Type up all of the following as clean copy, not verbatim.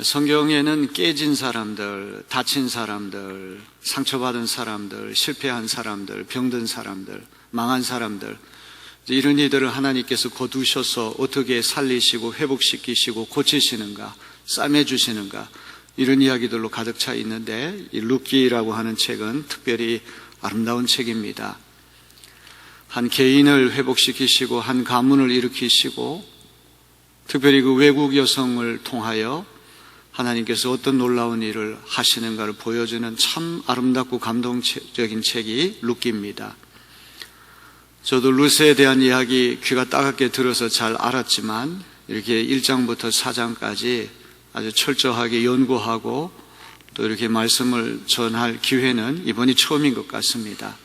성경에는 깨진 사람들, 다친 사람들, 상처받은 사람들, 실패한 사람들, 병든 사람들, 망한 사람들, 이런 이들을 하나님께서 거두셔서 어떻게 살리시고 회복시키시고 고치시는가, 싸매주시는가, 이런 이야기들로 가득 차 있는데, 이 룻기라고 하는 책은 특별히 아름다운 책입니다. 한 개인을 회복시키시고 한 가문을 일으키시고 특별히 그 외국 여성을 통하여 하나님께서 어떤 놀라운 일을 하시는가를 보여주는 참 아름답고 감동적인 책이 룻기입니다. 저도 룻에 대한 이야기 귀가 따갑게 들어서 잘 알았지만 이렇게 1장부터 4장까지 아주 철저하게 연구하고 또 이렇게 말씀을 전할 기회는 이번이 처음인 것 같습니다.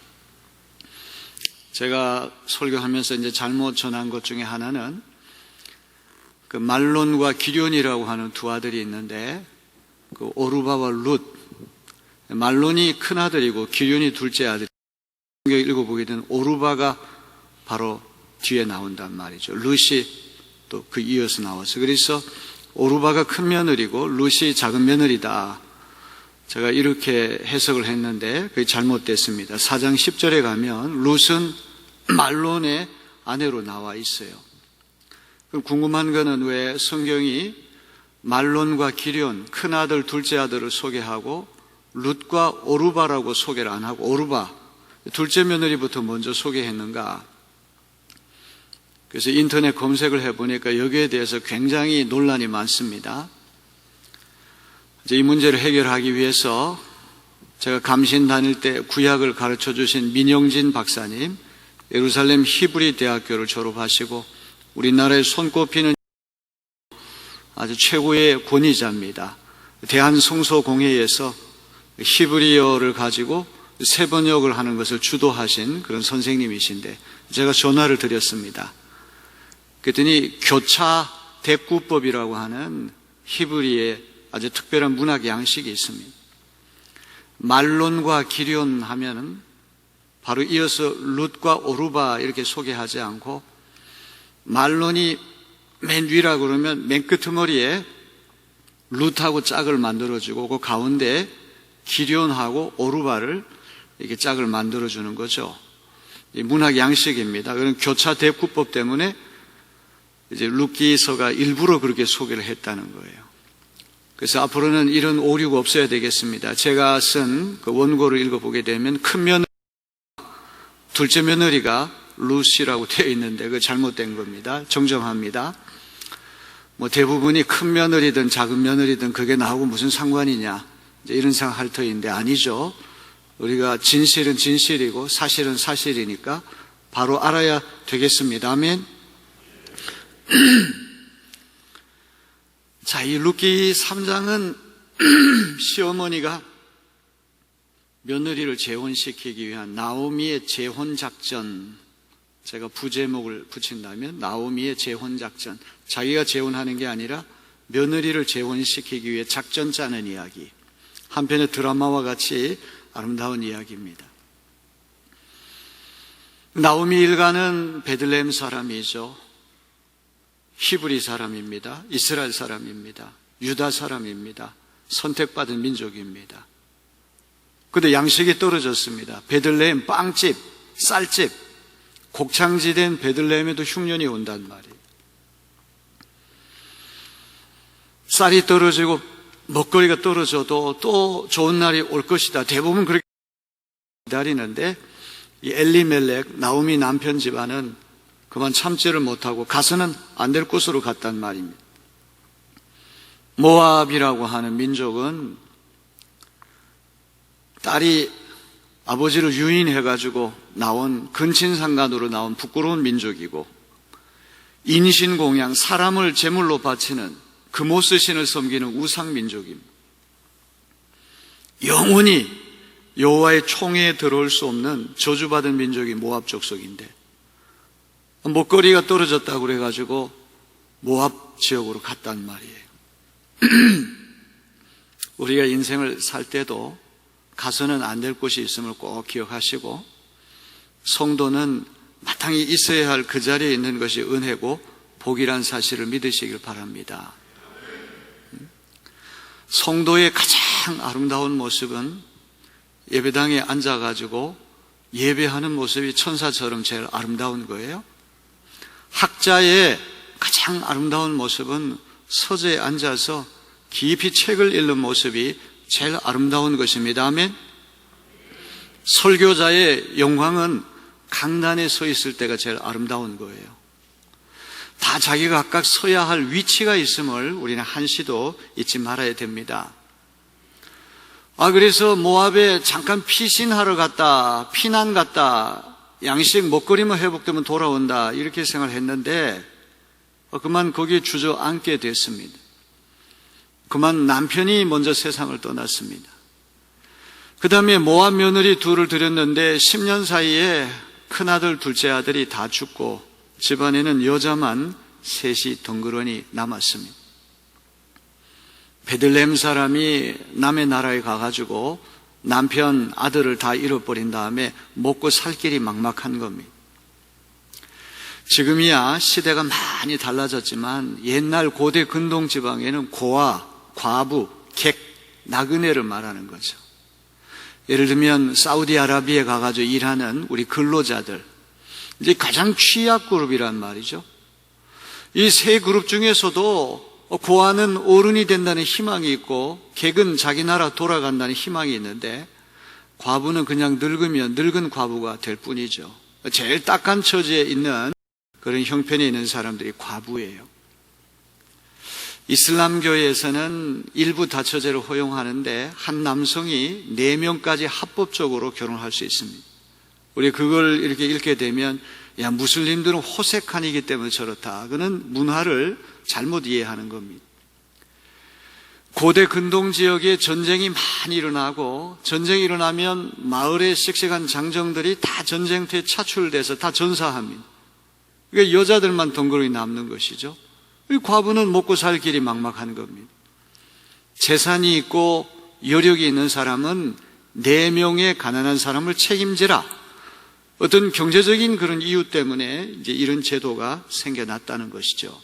제가 설교하면서 이제 잘못 전한 것 중에 하나는 그 말론과 기련이라고 하는 두 아들이 있는데 그 오르바와 룻, 말론이 큰 아들이고 기련이 둘째 아들. 성경 읽어보게 되면 오르바가 바로 뒤에 나온단 말이죠. 룻이 또 그 이어서 나와서, 그래서 오르바가 큰 며느리고 룻이 작은 며느리다. 제가 이렇게 해석을 했는데 그게 잘못됐습니다. 4장 10절에 가면 룻은 말론의 아내로 나와 있어요. 그럼 궁금한 거는 왜 성경이 말론과 기련, 큰아들, 둘째 아들을 소개하고 룻과 오르바라고 소개를 안 하고 오르바, 둘째 며느리부터 먼저 소개했는가? 그래서 인터넷 검색을 해보니까 여기에 대해서 굉장히 논란이 많습니다. 이제 이 문제를 해결하기 위해서 제가 감신 다닐 때 구약을 가르쳐 주신 민영진 박사님, 예루살렘 히브리 대학교를 졸업하시고 우리나라에 손꼽히는 아주 최고의 권위자입니다. 대한성서공회에서 히브리어를 가지고 세번역을 하는 것을 주도하신 그런 선생님이신데 제가 전화를 드렸습니다. 그랬더니 교차 대구법이라고 하는 히브리의 아주 특별한 문학 양식이 있습니다. 말론과 기련 하면은 바로 이어서 룻과 오르바 이렇게 소개하지 않고 말론이 맨 위라 그러면 맨 끄트머리에 룻하고 짝을 만들어주고 그 가운데 기련하고 오르바를 이렇게 짝을 만들어주는 거죠. 이 문학 양식입니다. 그런 교차 대구법 때문에 이제 룻기서가 일부러 그렇게 소개를 했다는 거예요. 그래서 앞으로는 이런 오류가 없어야 되겠습니다. 제가 쓴 그 원고를 읽어보게 되면 큰 며느리, 둘째 며느리가 룻이라고 되어 있는데 그거 잘못된 겁니다. 정정합니다. 뭐 대부분이 큰 며느리든 작은 며느리든 그게 나하고 무슨 상관이냐 이제 이런 생각할 터인데 아니죠. 우리가 진실은 진실이고 사실은 사실이니까 바로 알아야 되겠습니다. 아멘. 자, 이 룻기 3장은 시어머니가 며느리를 재혼시키기 위한 나오미의 재혼작전, 제가 부제목을 붙인다면 나오미의 재혼작전, 자기가 재혼하는 게 아니라 며느리를 재혼시키기 위해 작전 짜는 이야기, 한편의 드라마와 같이 아름다운 이야기입니다. 나오미 일가는 베들레헴 사람이죠. 히브리 사람입니다. 이스라엘 사람입니다. 유다 사람입니다. 선택받은 민족입니다. 그런데 양식이 떨어졌습니다. 베들레헴 빵집, 쌀집, 곡창지대인 베들레헴에도 흉년이 온단 말이에요. 쌀이 떨어지고 먹거리가 떨어져도 또 좋은 날이 올 것이다. 대부분 그렇게 기다리는데 이 엘리멜렉, 나오미 남편 집안은 그만 참지를 못하고 가서는 안 될 곳으로 갔단 말입니다. 모압이라고 하는 민족은 딸이 아버지를 유인해가지고 나온 근친상간으로 나온 부끄러운 민족이고 인신공양, 사람을 제물로 바치는 금오스 신을 섬기는 우상민족입니다. 영원히 여호와의 총회에 들어올 수 없는 저주받은 민족이 모압 족속인데 먹거리가 떨어졌다고 그래가지고 모압 지역으로 갔단 말이에요. 우리가 인생을 살 때도 가서는 안 될 곳이 있음을 꼭 기억하시고 성도는 마땅히 있어야 할 그 자리에 있는 것이 은혜고 복이란 사실을 믿으시길 바랍니다. 성도의 가장 아름다운 모습은 예배당에 앉아가지고 예배하는 모습이 천사처럼 제일 아름다운 거예요. 학자의 가장 아름다운 모습은 서재에 앉아서 깊이 책을 읽는 모습이 제일 아름다운 것입니다. 아멘. 설교자의 영광은 강단에 서 있을 때가 제일 아름다운 거예요. 다 자기가 각각 서야 할 위치가 있음을 우리는 한시도 잊지 말아야 됩니다. 그래서 모압에 잠깐 피신하러 갔다, 피난 갔다, 양식 먹거리만 회복되면 돌아온다, 이렇게 생각했는데 그만 거기에 주저앉게 됐습니다. 그만 남편이 먼저 세상을 떠났습니다. 그 다음에 모압 며느리 둘을 들였는데 10년 사이에 큰아들, 둘째 아들이 다 죽고 집안에는 여자만 셋이 덩그러니 남았습니다. 베들레헴 사람이 남의 나라에 가가지고 남편, 아들을 다 잃어버린 다음에 먹고 살 길이 막막한 겁니다. 지금이야 시대가 많이 달라졌지만 옛날 고대 근동 지방에는 고아, 과부, 객, 나그네를 말하는 거죠. 예를 들면 사우디아라비아에 가가지고 일하는 우리 근로자들, 이제 가장 취약 그룹이란 말이죠. 이 세 그룹 중에서도 고아는 어른이 된다는 희망이 있고 객은 자기 나라 돌아간다는 희망이 있는데 과부는 그냥 늙으면 늙은 과부가 될 뿐이죠. 제일 딱한 처지에 있는 그런 형편에 있는 사람들이 과부예요. 이슬람교에서는 일부 다처제를 허용하는데 한 남성이 4명까지 합법적으로 결혼할 수 있습니다. 우리 그걸 이렇게 읽게 되면 야, 무슬림들은 호색한이기 때문에 저렇다. 그는 문화를 잘못 이해하는 겁니다. 고대 근동 지역에 전쟁이 많이 일어나고 전쟁이 일어나면 마을의 씩씩한 장정들이 다 전쟁터에 차출돼서 다 전사합니다. 그러니까 여자들만 덩그러니 남는 것이죠. 이 과부는 먹고 살 길이 막막한 겁니다. 재산이 있고 여력이 있는 사람은 4명의 가난한 사람을 책임지라. 어떤 경제적인 그런 이유 때문에 이제 이런 제도가 생겨났다는 것이죠.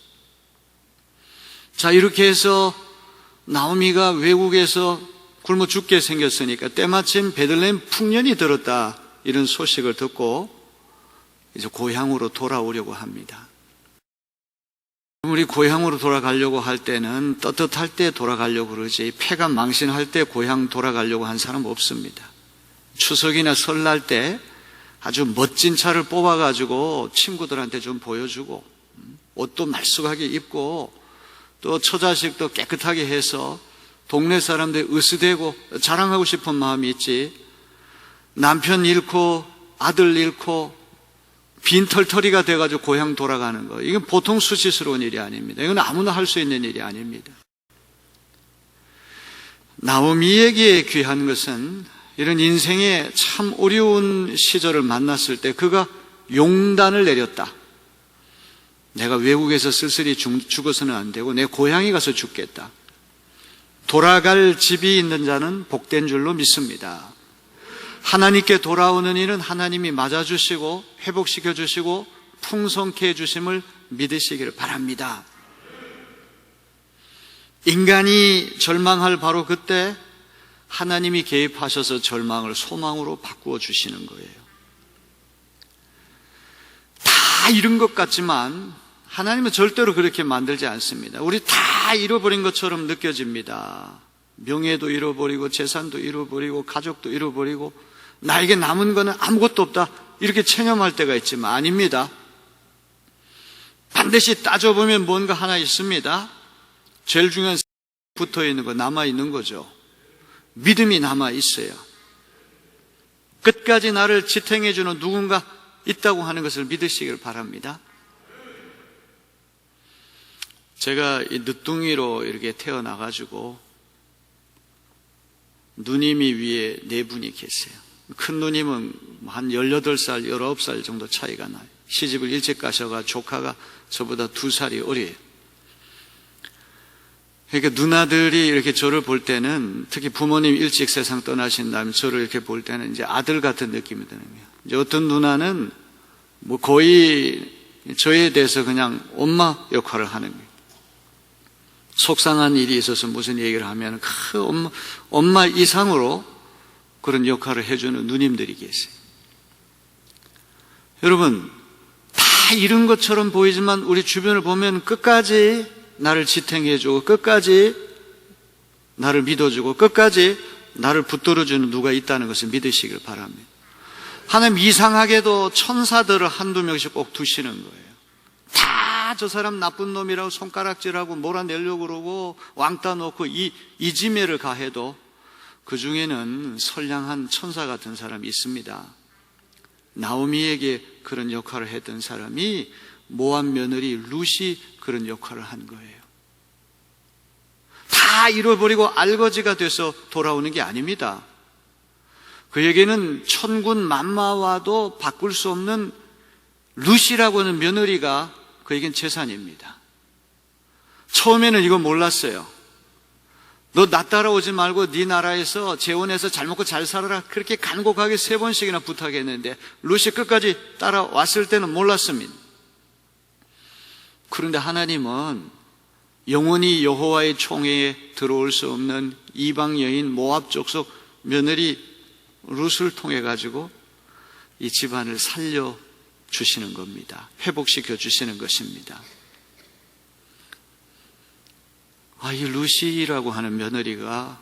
자, 이렇게 해서 나오미가 외국에서 굶어 죽게 생겼으니까 때마침 베들레헴 풍년이 들었다, 이런 소식을 듣고 이제 고향으로 돌아오려고 합니다. 우리 고향으로 돌아가려고 할 때는 떳떳할 때 돌아가려고 그러지 패가 망신할 때 고향 돌아가려고 한 사람 없습니다. 추석이나 설날 때 아주 멋진 차를 뽑아가지고 친구들한테 좀 보여주고 옷도 말쑥하게 입고 또 처자식도 깨끗하게 해서 동네 사람들 으스대고 자랑하고 싶은 마음이 있지, 남편 잃고 아들 잃고 빈털터리가 돼가지고 고향 돌아가는 거, 이건 보통 수치스러운 일이 아닙니다. 이건 아무나 할 수 있는 일이 아닙니다. 나오미에게 귀한 것은 이런 인생의 참 어려운 시절을 만났을 때 그가 용단을 내렸다. 내가 외국에서 쓸쓸히 죽어서는 안 되고 내 고향에 가서 죽겠다. 돌아갈 집이 있는 자는 복된 줄로 믿습니다. 하나님께 돌아오는 이는 하나님이 맞아주시고 회복시켜주시고 풍성케 해주심을 믿으시기를 바랍니다. 인간이 절망할 바로 그때 하나님이 개입하셔서 절망을 소망으로 바꾸어 주시는 거예요. 다 잃은 것 같지만 하나님은 절대로 그렇게 만들지 않습니다. 우리 다 잃어버린 것처럼 느껴집니다. 명예도 잃어버리고 재산도 잃어버리고 가족도 잃어버리고 나에게 남은 거는 아무것도 없다, 이렇게 체념할 때가 있지만 아닙니다. 반드시 따져보면 뭔가 하나 있습니다. 제일 중요한 붙어있는 거, 남아있는 거죠. 믿음이 남아있어요. 끝까지 나를 지탱해주는 누군가 있다고 하는 것을 믿으시길 바랍니다. 제가 이 늦둥이로 이렇게 태어나가지고 누님이 위에 4분이 계세요. 큰 누님은 한 18살, 19살 정도 차이가 나요. 시집을 일찍 가셔가 조카가 저보다 2살이 어려요. 그러니까 누나들이 이렇게 저를 볼 때는, 특히 부모님 일찍 세상 떠나신 다음에 저를 이렇게 볼 때는 이제 아들 같은 느낌이 드는 거예요. 이제 어떤 누나는 뭐 거의 저에 대해서 그냥 엄마 역할을 하는 거예요. 속상한 일이 있어서 무슨 얘기를 하면 엄마 이상으로 그런 역할을 해주는 누님들이 계세요. 여러분, 다 이런 것처럼 보이지만 우리 주변을 보면 끝까지 나를 지탱해주고 끝까지 나를 믿어주고 끝까지 나를 붙들어주는 누가 있다는 것을 믿으시길 바랍니다. 하나님 이상하게도 천사들을 한두 명씩 꼭 두시는 거예요. 다 저 사람 나쁜 놈이라고 손가락질하고 몰아내려고 그러고 왕따 놓고 이지매를 가해도 그 중에는 선량한 천사 같은 사람이 있습니다. 나오미에게 그런 역할을 했던 사람이 모압 며느리 룻이 그런 역할을 한 거예요. 다 잃어버리고 알거지가 돼서 돌아오는 게 아닙니다. 그에게는 천군 만마와도 바꿀 수 없는 룻이라고 하는 며느리가 그에겐 재산입니다. 처음에는 이거 몰랐어요. 너 나 따라오지 말고 네 나라에서 재혼해서 잘 먹고 잘 살아라, 그렇게 간곡하게 3번씩이나 부탁했는데 룻이 끝까지 따라왔을 때는 몰랐습니다. 그런데 하나님은 영원히 여호와의 총회에 들어올 수 없는 이방 여인 모압 족속 며느리 룻을 통해 가지고 이 집안을 살려주시는 겁니다. 회복시켜 주시는 것입니다. 이 룻이라고 하는 며느리가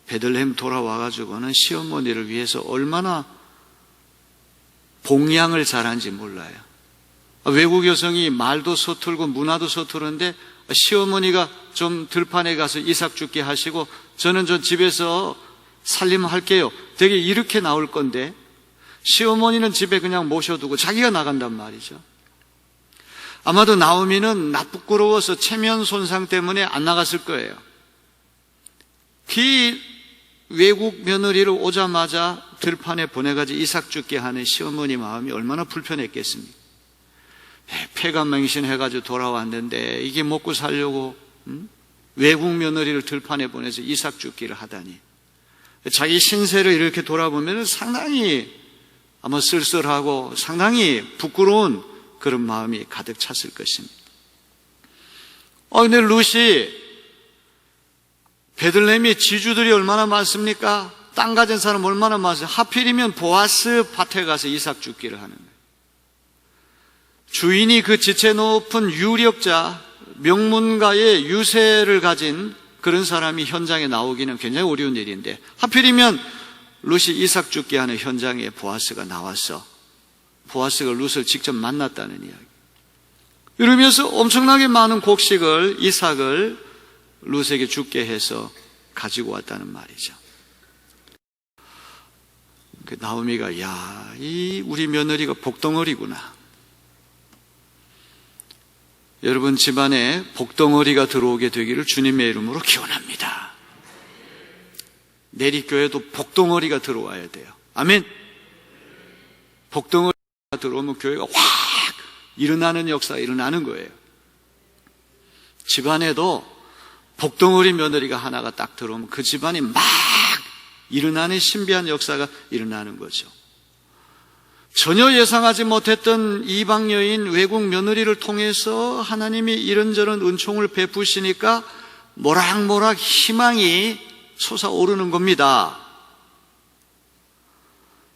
베들레헴 돌아와가지고는 시어머니를 위해서 얼마나 봉양을 잘한지 몰라요. 외국 여성이 말도 서툴고 문화도 서투른데 시어머니가 좀 들판에 가서 이삭 죽게 하시고 저는 저 집에서 살림할게요. 되게 이렇게 나올 건데 시어머니는 집에 그냥 모셔두고 자기가 나간단 말이죠. 아마도 나오미는 부끄러워서 체면 손상 때문에 안 나갔을 거예요. 외국 며느리를 오자마자 들판에 보내가지고 이삭 죽게 하는 시어머니 마음이 얼마나 불편했겠습니까? 폐가맹신 해가지고 돌아왔는데 이게 먹고 살려고 외국 며느리를 들판에 보내서 이삭 죽기를 하다니. 자기 신세를 이렇게 돌아보면 상당히 아마 쓸쓸하고 상당히 부끄러운 그런 마음이 가득 찼을 것입니다. 근데 룻이 베들레헴에 지주들이 얼마나 많습니까? 땅 가진 사람 얼마나 많으세요? 하필이면 보아스 밭에 가서 이삭 죽기를 하는 거예요. 주인이 그 지체 높은 유력자, 명문가의 유세를 가진 그런 사람이 현장에 나오기는 굉장히 어려운 일인데 하필이면 룻이 이삭 죽게 하는 현장에 보아스가 나와서 보아스가 룻을 직접 만났다는 이야기. 이러면서 엄청나게 많은 곡식을 이삭을 룻에게 죽게 해서 가지고 왔다는 말이죠. 나오미가 이 우리 며느리가 복덩어리구나. 여러분 집안에 복덩어리가 들어오게 되기를 주님의 이름으로 기원합니다. 내리교회도 복덩어리가 들어와야 돼요. 아멘. 복덩어리가 들어오면 교회가 확 일어나는 역사가 일어나는 거예요. 집안에도 복덩어리 며느리가 하나가 딱 들어오면 그 집안이 막 일어나는 신비한 역사가 일어나는 거죠. 전혀 예상하지 못했던 이방 여인 외국 며느리를 통해서 하나님이 이런저런 은총을 베푸시니까 모락모락 희망이 솟아오르는 겁니다.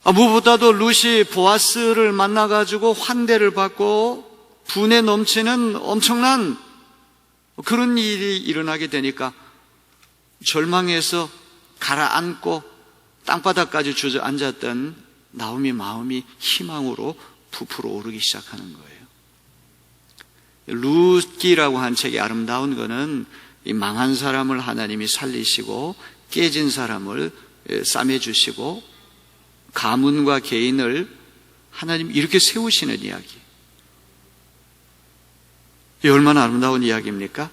무엇보다도 룻이 보아스를 만나가지고 환대를 받고 분에 넘치는 엄청난 그런 일이 일어나게 되니까 절망해서 가라앉고 땅바닥까지 주저앉았던 나오미 마음이 희망으로 부풀어 오르기 시작하는 거예요. 룻기라고 한 책이 아름다운 거는 이 망한 사람을 하나님이 살리시고 깨진 사람을 싸매주시고 가문과 개인을 하나님 이렇게 세우시는 이야기. 이 얼마나 아름다운 이야기입니까?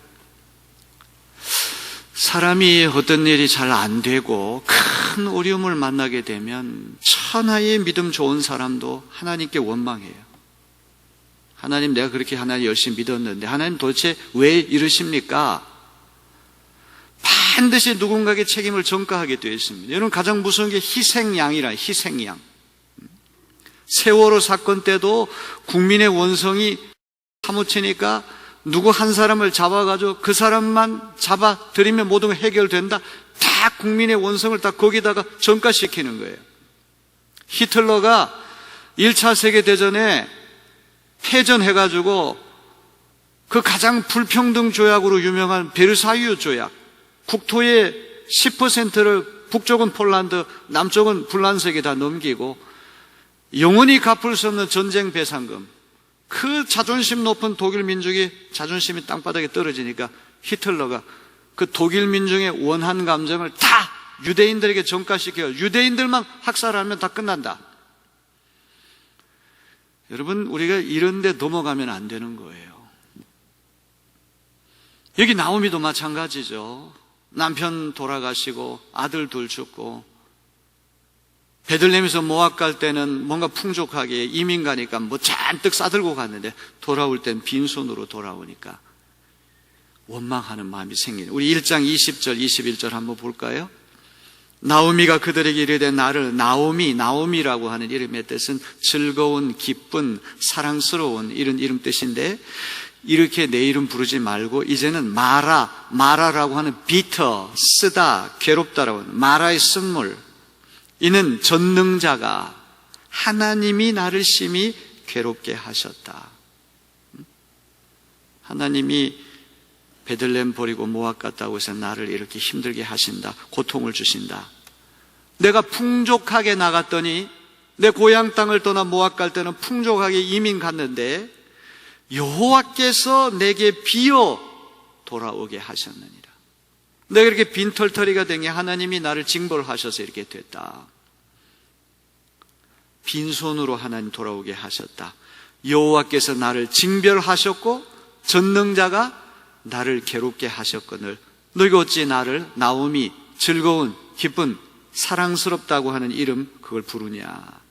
사람이 어떤 일이 잘 안 되고 큰 어려움을 만나게 되면 천하의 믿음 좋은 사람도 하나님께 원망해요. 하나님, 내가 그렇게 하나님 열심히 믿었는데 하나님 도대체 왜 이러십니까? 반드시 누군가에게 책임을 전가하게 되어 있습니다. 여러분 가장 무서운 게 희생양이라. 희생양. 세월호 사건 때도 국민의 원성이 사무치니까 누구 한 사람을 잡아가지고 그 사람만 잡아들이면 모든 게 해결된다. 다 국민의 원성을 다 거기다가 전가시키는 거예요. 히틀러가 1차 세계대전에 패전해가지고 그 가장 불평등 조약으로 유명한 베르사유 조약, 국토의 10%를 북쪽은 폴란드, 남쪽은 불란서에게 다 넘기고 영원히 갚을 수 없는 전쟁 배상금, 그 자존심 높은 독일 민족이 자존심이 땅바닥에 떨어지니까 히틀러가 그 독일 민중의 원한 감정을 다 유대인들에게 전가시켜요. 유대인들만 학살하면 다 끝난다. 여러분, 우리가 이런 데 넘어가면 안 되는 거예요. 여기 나오미도 마찬가지죠. 남편 돌아가시고 아들 둘 죽고 베들레헴에서 모압 갈 때는 뭔가 풍족하게 이민 가니까 뭐 잔뜩 싸들고 갔는데 돌아올 땐 빈손으로 돌아오니까 원망하는 마음이 생기는. 우리 1장 20절 21절 한번 볼까요? 나오미가 그들에게 이르되 나를, 나오미라고 하는 이름의 뜻은 즐거운, 기쁜, 사랑스러운 이런 이름 뜻인데, 이렇게 내 이름 부르지 말고 이제는 마라라고 하는 비터, 쓰다, 괴롭다라고 하는 마라의 쓴물, 이는 전능자가 하나님이 나를 심히 괴롭게 하셨다. 하나님이 베들레헴 버리고 모압 갔다고 해서 나를 이렇게 힘들게 하신다, 고통을 주신다. 내가 풍족하게 나갔더니 내 고향 땅을 떠나 모압 갈 때는 풍족하게 이민 갔는데 여호와께서 내게 비어 돌아오게 하셨느니라. 내가 이렇게 빈털터리가 된 게 하나님이 나를 징벌하셔서 이렇게 됐다. 빈손으로 하나님 돌아오게 하셨다. 여호와께서 나를 징벌하셨고 전능자가 나를 괴롭게 하셨거늘 너희가 어찌 나를 나오미, 즐거운, 기쁜, 사랑스럽다고 하는 이름 그걸 부르냐.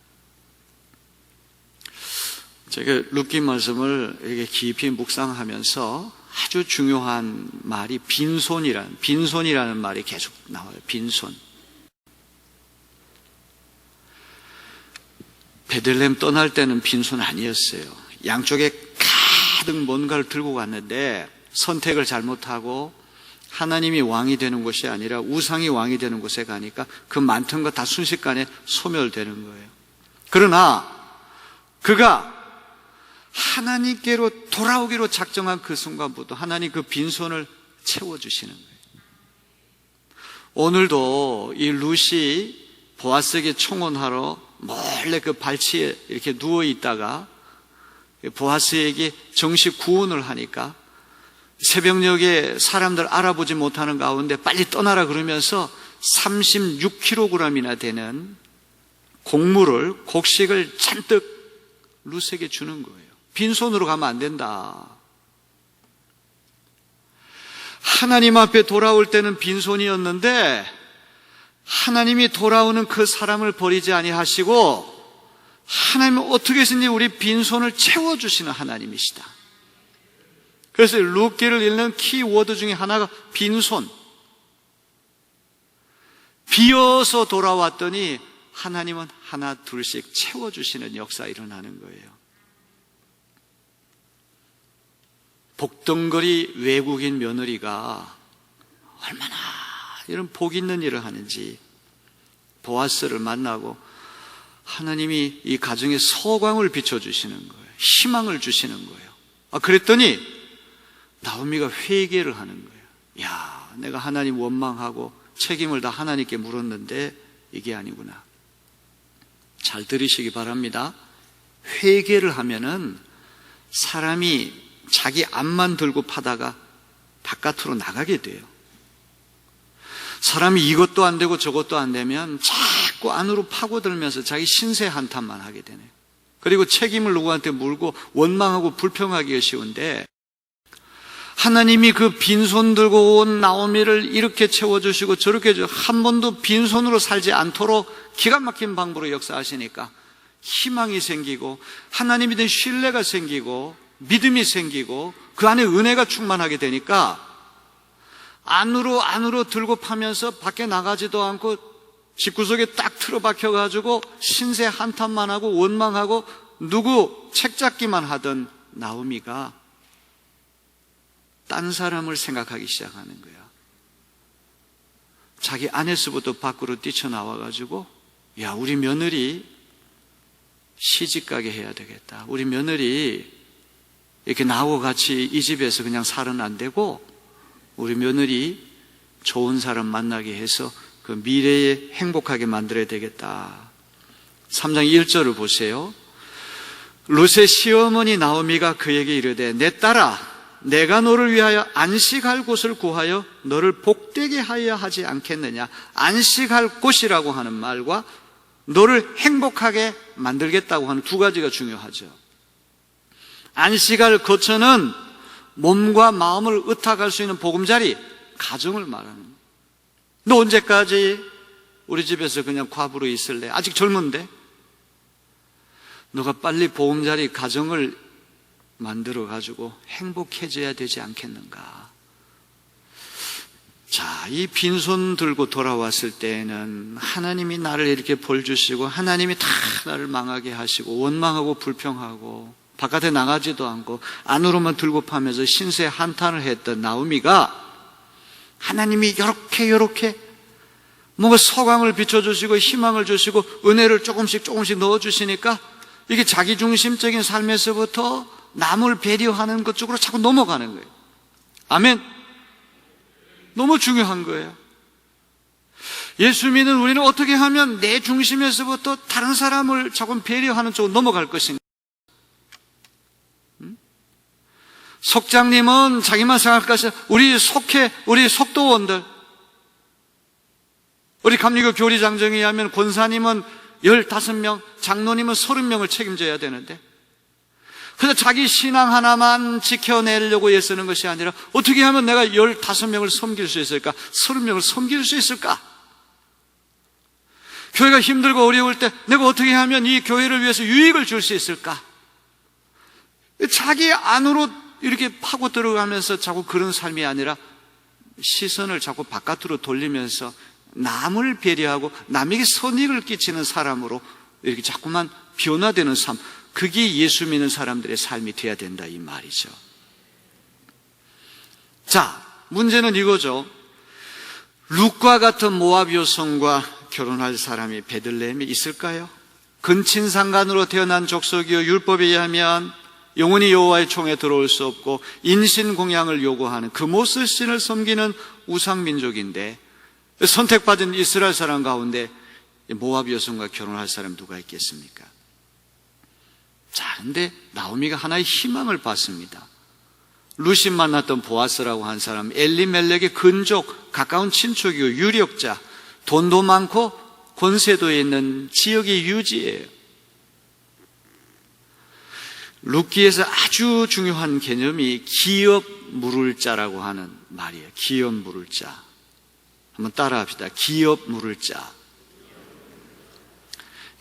제가 룻기 말씀을 이렇게 깊이 묵상하면서 아주 중요한 말이 빈손이라는 말이 계속 나와요. 빈손. 베들레헴 떠날 때는 빈손 아니었어요. 양쪽에 가득 뭔가를 들고 갔는데 선택을 잘못하고 하나님이 왕이 되는 곳이 아니라 우상이 왕이 되는 곳에 가니까 그 많던 거 다 순식간에 소멸되는 거예요. 그러나 그가 하나님께로 돌아오기로 작정한 그 순간부터 하나님 그 빈손을 채워주시는 거예요. 오늘도 이 룻이 보아스에게 청혼하러 몰래 그 발치에 이렇게 누워있다가 보아스에게 정식 구원을 하니까 새벽녘에 사람들 알아보지 못하는 가운데 빨리 떠나라 그러면서 36kg이나 되는 곡식을 잔뜩 룻에게 주는 거예요. 빈손으로 가면 안 된다. 하나님 앞에 돌아올 때는 빈손이었는데 하나님이 돌아오는 그 사람을 버리지 아니하시고 하나님은 어떻게 해서든지 우리 빈손을 채워주시는 하나님이시다. 그래서 룻기를 읽는 키워드 중에 하나가 빈손. 비어서 돌아왔더니 하나님은 하나 둘씩 채워주시는 역사 일어나는 거예요. 복덩거리 외국인 며느리가 얼마나 이런 복 있는 일을 하는지 보아스를 만나고 하나님이 이 가정에 서광을 비춰주시는 거예요. 희망을 주시는 거예요. 그랬더니 나오미가 회개를 하는 거예요. 야, 내가 하나님 원망하고 책임을 다 하나님께 물었는데 이게 아니구나. 잘 들으시기 바랍니다. 회개를 하면은 사람이 자기 앞만 들고 파다가 바깥으로 나가게 돼요. 사람이 이것도 안 되고 저것도 안 되면 자꾸 안으로 파고들면서 자기 신세 한탄만 하게 되네요. 그리고 책임을 누구한테 물고 원망하고 불평하기가 쉬운데 하나님이 그 빈손 들고 온 나오미를 이렇게 채워주시고 저렇게 한 번도 빈손으로 살지 않도록 기가 막힌 방법으로 역사하시니까 희망이 생기고 하나님에 대한 신뢰가 생기고 믿음이 생기고 그 안에 은혜가 충만하게 되니까 안으로 들고 파면서 밖에 나가지도 않고 집구석에 딱 틀어박혀가지고 신세 한탄만 하고 원망하고 누구 책잡기만 하던 나오미가 딴 사람을 생각하기 시작하는 거야. 자기 안에서부터 밖으로 뛰쳐나와가지고, 야, 우리 며느리 시집가게 해야 되겠다. 우리 며느리 이렇게 나하고 같이 이 집에서 그냥 살은 안 되고, 우리 며느리 좋은 사람 만나게 해서 그 미래에 행복하게 만들어야 되겠다. 3장 1절을 보세요. 룻의 시어머니 나오미가 그에게 이르되, 내 딸아, 내가 너를 위하여 안식할 곳을 구하여 너를 복되게 하여야 하지 않겠느냐. 안식할 곳이라고 하는 말과 너를 행복하게 만들겠다고 하는 두 가지가 중요하죠. 안식할 거처는 몸과 마음을 의탁할 수 있는 보금자리, 가정을 말하는 거예요. 너 언제까지 우리 집에서 그냥 과부로 있을래? 아직 젊은데? 너가 빨리 보금자리 가정을 만들어가지고 행복해져야 되지 않겠는가? 자, 이 빈손 들고 돌아왔을 때에는 하나님이 나를 이렇게 벌 주시고 하나님이 다 나를 망하게 하시고 원망하고 불평하고 바깥에 나가지도 않고 안으로만 들고 파면서 신세 한탄을 했던 나오미가 하나님이 이렇게 뭔가 소광을 비춰주시고 희망을 주시고 은혜를 조금씩 넣어주시니까 이게 자기중심적인 삶에서부터 남을 배려하는 것 쪽으로 자꾸 넘어가는 거예요. 아멘. 너무 중요한 거예요. 예수 믿는 우리는 어떻게 하면 내 중심에서부터 다른 사람을 자꾸 배려하는 쪽으로 넘어갈 것인가? 속장님은 자기만 생각할 것이 우리 속도원들, 우리 감리교 교리장정에 의하면 권사님은 15명, 장로님은 30명을 책임져야 되는데, 그래서 자기 신앙 하나만 지켜내려고 애쓰는 것이 아니라 어떻게 하면 내가 15명을 섬길 수 있을까? 30명을 섬길 수 있을까? 교회가 힘들고 어려울 때 내가 어떻게 하면 이 교회를 위해서 유익을 줄 수 있을까? 자기 안으로 이렇게 파고 들어가면서 자꾸 그런 삶이 아니라 시선을 자꾸 바깥으로 돌리면서 남을 배려하고 남에게 선익을 끼치는 사람으로 이렇게 자꾸만 변화되는 삶, 그게 예수 믿는 사람들의 삶이 돼야 된다 이 말이죠. 자, 문제는 이거죠. 룻과 같은 모압 여성과 결혼할 사람이 베들레헴에 있을까요? 근친상간으로 태어난 족속이요 율법에 의하면 영원히 여호와의 총에 들어올 수 없고 인신공양을 요구하는 금옷을 신을 섬기는 우상민족인데, 선택받은 이스라엘 사람 가운데 모압 여성과 결혼할 사람 누가 있겠습니까? 자, 근데 나오미가 하나의 희망을 받습니다. 룻이 만났던 보아스라고 한 사람, 엘리멜렉의 근족, 가까운 친척이고 유력자, 돈도 많고 권세도 있는 지역의 유지예요. 룻기에서 아주 중요한 개념이 기업 물을 자라고 하는 말이에요. 기업 물을 자. 한번 따라합시다. 기업 물을 자.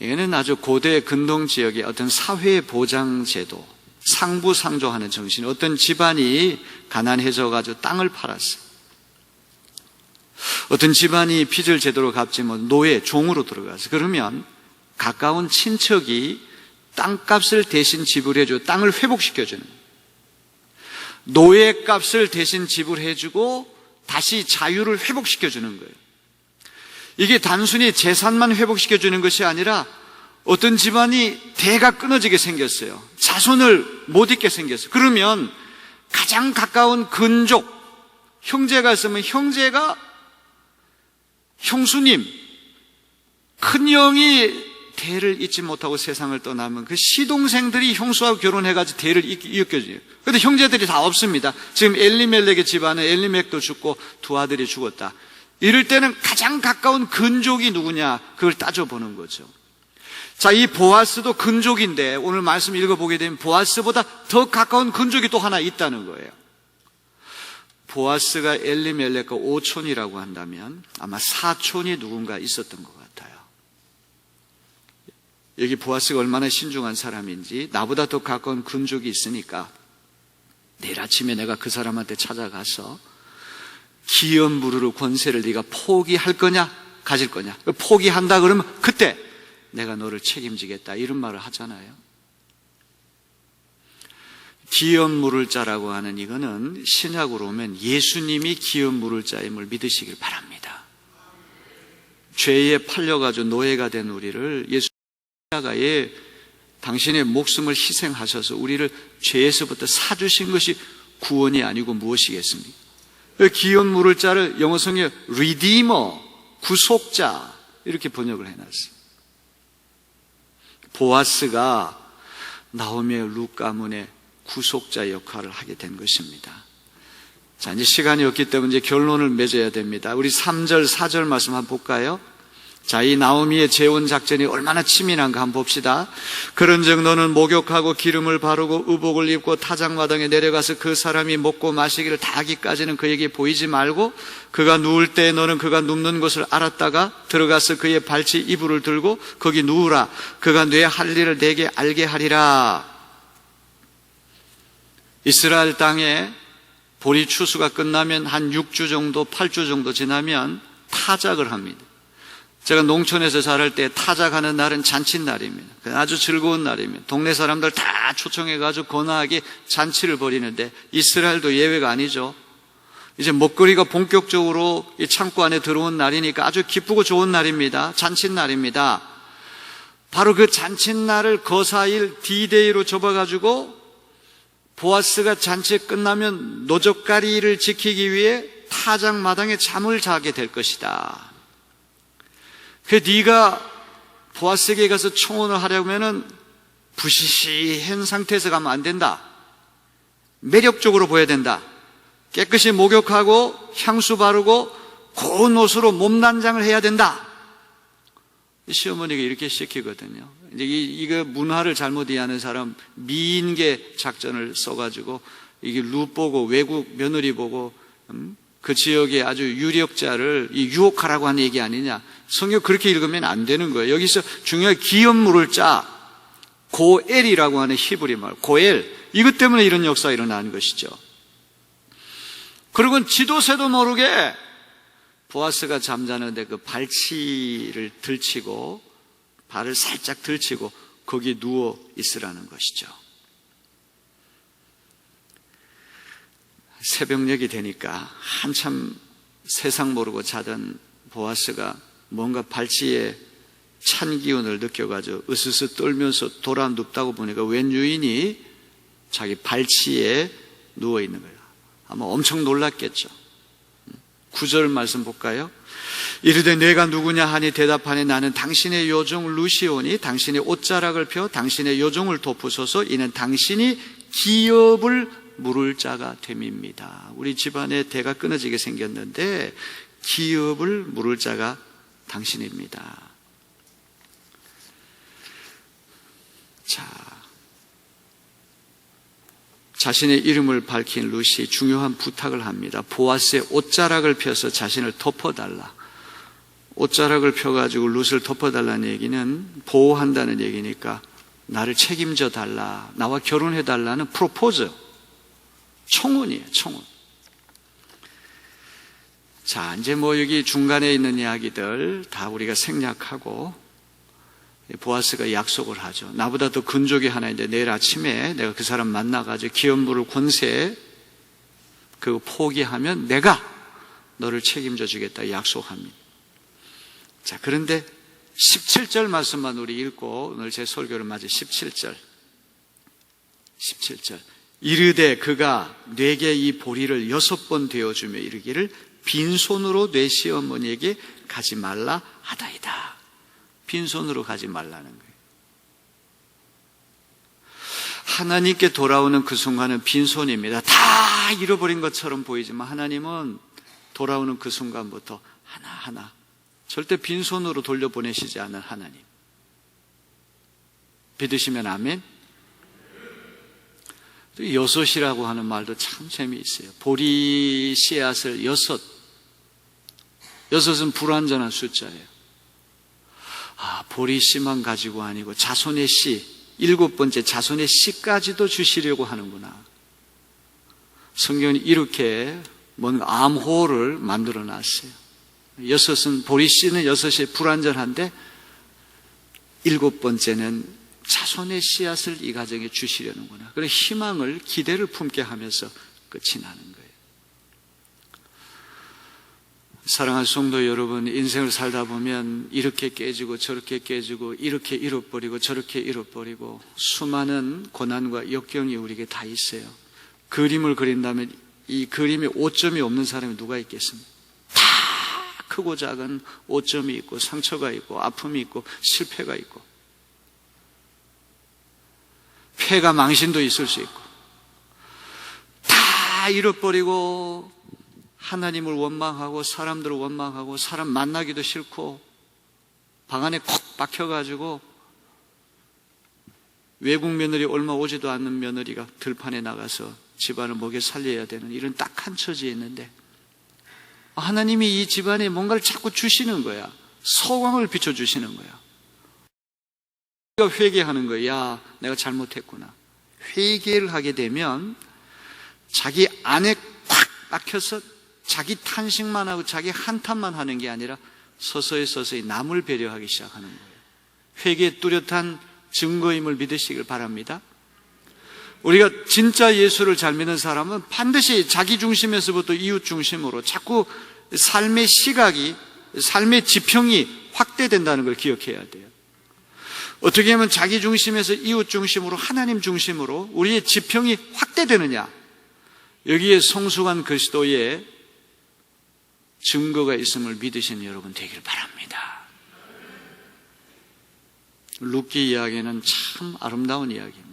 이거는 아주 고대 근동 지역의 어떤 사회 보장 제도, 상부상조하는 정신. 어떤 집안이 가난해져가지고 땅을 팔았어요. 어떤 집안이 빚을 제대로 갚지 못 노예, 종으로 들어가서 그러면 가까운 친척이 땅값을 대신 지불해주고 땅을 회복시켜주는, 노예값을 대신 지불해주고 다시 자유를 회복시켜주는 거예요. 이게 단순히 재산만 회복시켜주는 것이 아니라 어떤 집안이 대가 끊어지게 생겼어요. 자손을 못 잇게 생겼어요. 그러면 가장 가까운 근족, 형제가 있으면 형제가 형수님, 큰형이 대를 잇지 못하고 세상을 떠나면 그 시동생들이 형수하고 결혼해가지고 대를 이끌어줘요. 그런데 형제들이 다 없습니다. 지금 엘리멜렉의 집안은 엘리멜렉도 죽고 두 아들이 죽었다. 이럴 때는 가장 가까운 근족이 누구냐, 그걸 따져보는 거죠. 자, 이 보아스도 근족인데 오늘 말씀 읽어보게 되면 보아스보다 더 가까운 근족이 또 하나 있다는 거예요. 보아스가 엘리멜렉과 오촌이라고 한다면 아마 사촌이 누군가 있었던 것 같아요. 여기 보아스가 얼마나 신중한 사람인지, 나보다 더 가까운 근족이 있으니까 내일 아침에 내가 그 사람한테 찾아가서 기업 무르르 권세를 네가 포기할 거냐 가질 거냐, 포기한다 그러면 그때 내가 너를 책임지겠다, 이런 말을 하잖아요. 기업 물을 자라고 하는 이거는 신약으로 오면 예수님이 기업 물을 자임을 믿으시길 바랍니다. 죄에 팔려가지고 노예가 된 우리를 예수님이 당신의 목숨을 희생하셔서 우리를 죄에서부터 사주신 것이 구원이 아니고 무엇이겠습니까? 기업 물을 자를 영어성에 리디머, 구속자 이렇게 번역을 해놨어요. 보아스가 나오미의 룻 가문의 구속자 역할을 하게 된 것입니다. 자, 이제 시간이 없기 때문에 이제 결론을 맺어야 됩니다. 우리 3절, 4절 말씀 한번 볼까요? 자, 이 나오미의 재혼 작전이 얼마나 치밀한가 한번 봅시다. 그런즉 너는 목욕하고 기름을 바르고 의복을 입고 타작마당에 내려가서 그 사람이 먹고 마시기를 다 하기까지는 그에게 보이지 말고 그가 누울 때 너는 그가 눕는 것을 알았다가 들어가서 그의 발치 이불을 들고 거기 누우라. 그가 내 할 일을 내게 알게 하리라. 이스라엘 땅에 보리 추수가 끝나면 한 6주 정도, 8주 정도 지나면 타작을 합니다. 제가 농촌에서 자랄 때 타작하는 날은 잔칫날입니다. 아주 즐거운 날입니다. 동네 사람들 다 초청해가지고 거나하게 잔치를 벌이는데 이스라엘도 예외가 아니죠. 이제 먹거리가 본격적으로 이 창고 안에 들어온 날이니까 아주 기쁘고 좋은 날입니다. 잔칫날입니다. 바로 그 잔칫날을 거사일 D-Day로 접어가지고 보아스가 잔치 끝나면 노적가리를 지키기 위해 타작마당에 잠을 자게 될 것이다. 그 네가 보아스에게 가서 청혼을 하려면은 부시시한 상태에서 가면 안 된다. 매력적으로 보여야 된다. 깨끗이 목욕하고 향수 바르고 고운 옷으로 몸단장을 해야 된다. 시어머니가 이렇게 시키거든요. 이제 이거 문화를 잘못 이해하는 사람 미인계 작전을 써가지고 이게 룻 보고 외국 며느리 보고 그 지역의 아주 유력자를 유혹하라고 하는 얘기 아니냐. 성경 그렇게 읽으면 안 되는 거예요. 여기서 중요한 기업 물을 자 고엘이라고 하는 히브리 말 고엘 이것 때문에 이런 역사가 일어나는 것이죠. 그리고 지도새도 모르게 보아스가 잠자는데 그 발치를 들치고 발을 살짝 들치고 거기 누워 있으라는 것이죠. 새벽녘이 되니까 한참 세상 모르고 자던 보아스가 뭔가 발치에 찬 기운을 느껴가지고 으스스 떨면서 돌아 눕다고 보니까 웬 유인이 자기 발치에 누워 있는 거예요. 아마 엄청 놀랐겠죠. 9절 말씀 볼까요? 이르되 내가 누구냐 하니 대답하니 나는 당신의 요종 루시오니 당신의 옷자락을 펴 당신의 요종을 덮으소서 이는 당신이 기업을 물을 자가 됨입니다. 우리 집안에 대가 끊어지게 생겼는데 기업을 물을 자가 당신입니다. 자, 자신의 이름을 밝힌 룻이 중요한 부탁을 합니다. 보아스의 옷자락을 펴서 자신을 덮어달라. 옷자락을 펴가지고 룻을 덮어달라는 얘기는 보호한다는 얘기니까 나를 책임져 달라. 나와 결혼해달라는 프로포즈. 청혼이에요, 청혼. 자, 이제 뭐 여기 중간에 있는 이야기들 다 우리가 생략하고 보아스가 약속을 하죠. 나보다 더 근족이 하나 있는데 내일 아침에 내가 그 사람 만나가지고 기업 물을 권세 그거 포기하면 내가 너를 책임져 주겠다 약속합니다. 자, 그런데 17절 말씀만 우리 읽고 오늘 제 설교를 맞이 17절 이르되 그가 내게 이 보리를 6번 되어주며 이르기를 빈손으로 내 시어머니에게 가지 말라 하다이다. 빈손으로 가지 말라는 거예요. 하나님께 돌아오는 그 순간은 빈손입니다. 다 잃어버린 것처럼 보이지만 하나님은 돌아오는 그 순간부터 하나하나 절대 빈손으로 돌려보내시지 않는 하나님. 믿으시면 아멘. 또 여섯이라고 하는 말도 참 재미있어요. 보리 씨앗을 여섯은 불완전한 숫자예요. 보리 씨만 가지고 아니고 자손의 씨, 7번째 자손의 씨까지도 주시려고 하는구나. 성경이 이렇게 뭔가 암호를 만들어 놨어요. 보리 씨는 6이 불완전한데 7번째는 자손의 씨앗을 이 가정에 주시려는구나. 그런 희망을, 기대를 품게 하면서 끝이 나는 거예요. 사랑하는 성도 여러분, 인생을 살다 보면 이렇게 깨지고 저렇게 깨지고 이렇게 잃어버리고 저렇게 잃어버리고 수많은 고난과 역경이 우리에게 다 있어요. 그림을 그린다면 이 그림에 오점이 없는 사람이 누가 있겠습니까? 다 크고 작은 오점이 있고 상처가 있고 아픔이 있고 실패가 있고 폐가 망신도 있을 수 있고 다 잃어버리고 하나님을 원망하고 사람들을 원망하고 사람 만나기도 싫고 방 안에 콕 박혀가지고 외국 며느리 얼마 오지도 않는 며느리가 들판에 나가서 집안을 먹여 살려야 되는 이런 딱한 처지에 있는데 하나님이 이 집안에 뭔가를 자꾸 주시는 거야. 소광을 비춰주시는 거야. 우리가 회개하는 거야. 야, 내가 잘못했구나. 회개를 하게 되면 자기 안에 콱 박혀서 자기 탄식만 하고 자기 한탄만 하는 게 아니라 서서히 남을 배려하기 시작하는 거예요. 회개의 뚜렷한 증거임을 믿으시길 바랍니다. 우리가 진짜 예수를 잘 믿는 사람은 반드시 자기 중심에서부터 이웃 중심으로 자꾸 삶의 시각이, 삶의 지평이 확대된다는 걸 기억해야 돼요. 어떻게 하면 자기 중심에서 이웃 중심으로 하나님 중심으로 우리의 지평이 확대되느냐? 여기에 성숙한 그리스도의 증거가 있음을 믿으시는 여러분 되길 바랍니다. 룻기 이야기는 참 아름다운 이야기입니다.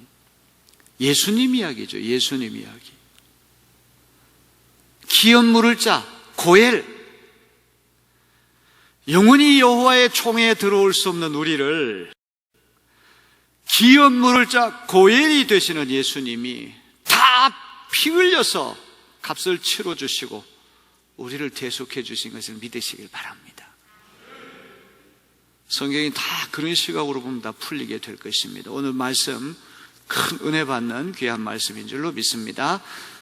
예수님 이야기죠. 예수님 이야기. 기업 물을 자 고엘, 영원히 여호와의 총회에 들어올 수 없는 우리를 기업 물을 자 고엘이 되시는 예수님이 다 피 흘려서 값을 치러주시고 우리를 대속해 주신 것을 믿으시길 바랍니다. 성경이 다 그런 시각으로 보면 다 풀리게 될 것입니다. 오늘 말씀 큰 은혜 받는 귀한 말씀인 줄로 믿습니다.